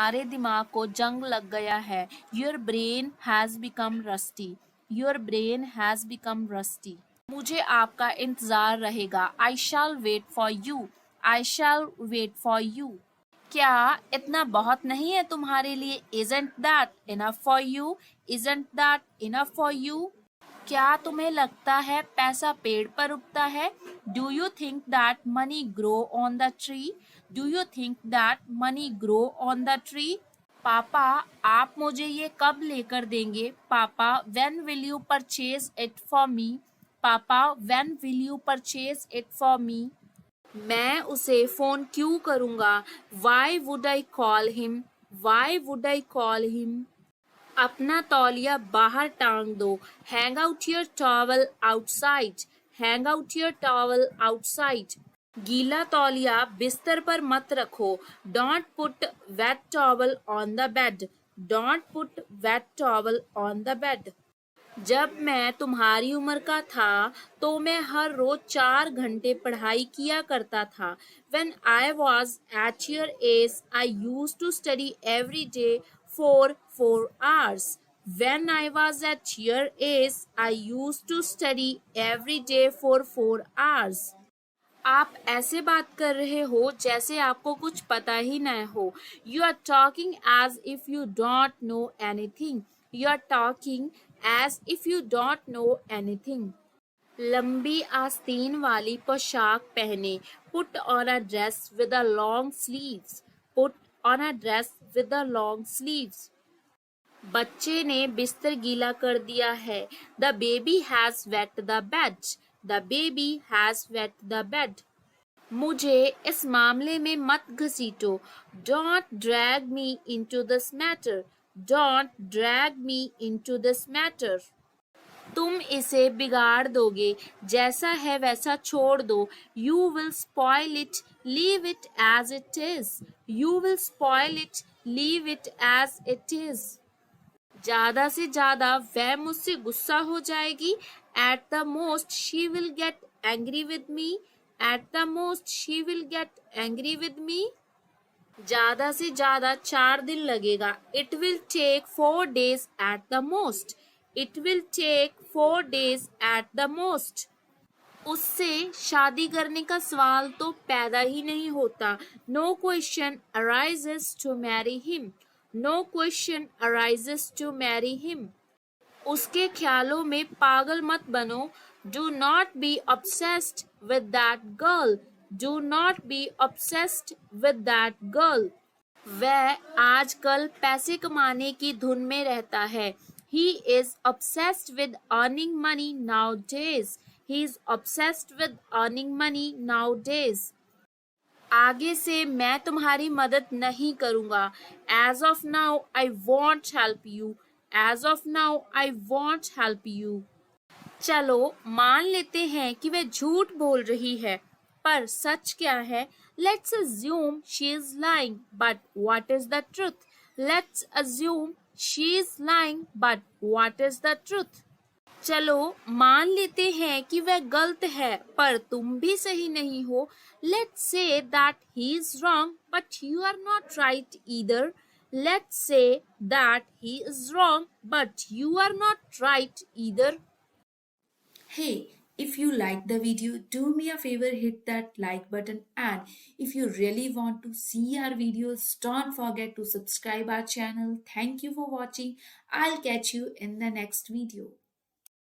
तुम्हारे दिमाग को जंग लग गया है। Your brain has become rusty. Your brain has become rusty. मुझे आपका इंतज़ार रहेगा। I shall wait for you. I shall wait for you. क्या इतना बहुत नहीं है तुम्हारे लिए? Isn't that enough for you? Isn't that enough for you? क्या तुम्हें लगता है पैसा पेड़ पर उगता है? Do you think that money grow on the tree? Do you think that money grow on the tree? पापा, आप मुझे ये कब लेकर देंगे? पापा, when will you purchase it for me? पापा, when will you purchase it for me? मैं उसे फोन क्यों करूंगा? Why would I call him? Why would I call him? अपना तौलिया बाहर टांग दो। Hang out your towel outside. Hang out your towel outside. गीला तौलिया बिस्तर पर मत रखो। Don't put wet towel on the bed. Don't put wet towel on the bed. जब मैं तुम्हारी उम्र का था तो मैं हर रोज 4 घंटे पढ़ाई किया करता था। When I was at your age, I used to study every day for 4 hours. When I was at your age, I used to study every day for 4 hours. आप ऐसे बात कर रहे हो जैसे आपको कुछ पता ही न हो। You are talking as if you don't know anything. You are talking as if you don't know anything. लंबी आस्तीन वाली पोशाक पहने। Put on a dress with a long sleeves. Put on a dress with a long sleeves. बच्चे ने बिस्तर गीला कर दिया है। The baby has wet the bed. The baby has wet the bed. मुझे इस मामले में मत घसीटो। Don't drag me into this matter. Don't drag me into this matter. तुम इसे बिगाड़ दोगे। जैसा है वैसा छोड़ दो। You will spoil it. Leave it as it is. You will spoil it. Leave it as it is. ज्यादा से ज्यादा वह मुझसे गुस्सा हो जाएगी। At the most she will get angry with me. At the most she will get angry with me. ज्यादा से ज्यादा 4 दिन लगेगा। It will take 4 days at the most. It will take 4 days at the most. उससे शादी करने का सवाल तो पैदा ही नहीं होता। No question arises to marry him. No question arises to marry him. उसके ख्यालों में पागल मत बनो। Do not be obsessed with that girl. Do not be obsessed with that girl. वह आजकल पैसे कमाने की धुन में रहता है। He is obsessed with earning money nowadays. He is obsessed with earning money nowadays. आगे से मैं तुम्हारी मदद नहीं करूंगा। As of now, I won't help you. As of now, I won't help you. चलो मान लेते हैं कि वह झूठ बोल रही है, पर सच क्या है? Let's assume she is lying, but what is the truth? Let's assume she is lying, but what is the truth? चलो मान लेते हैं कि वह गलत है, पर तुम भी सही नहीं हो। Let's say that he is wrong, but you are not right either. Let's say that he is wrong, but you are not right either. Hey, if you like the video, do me a favor, hit that like button, and if you really want to see our videos, don't forget to subscribe our channel. Thank you for watching. I'll catch you in the next video.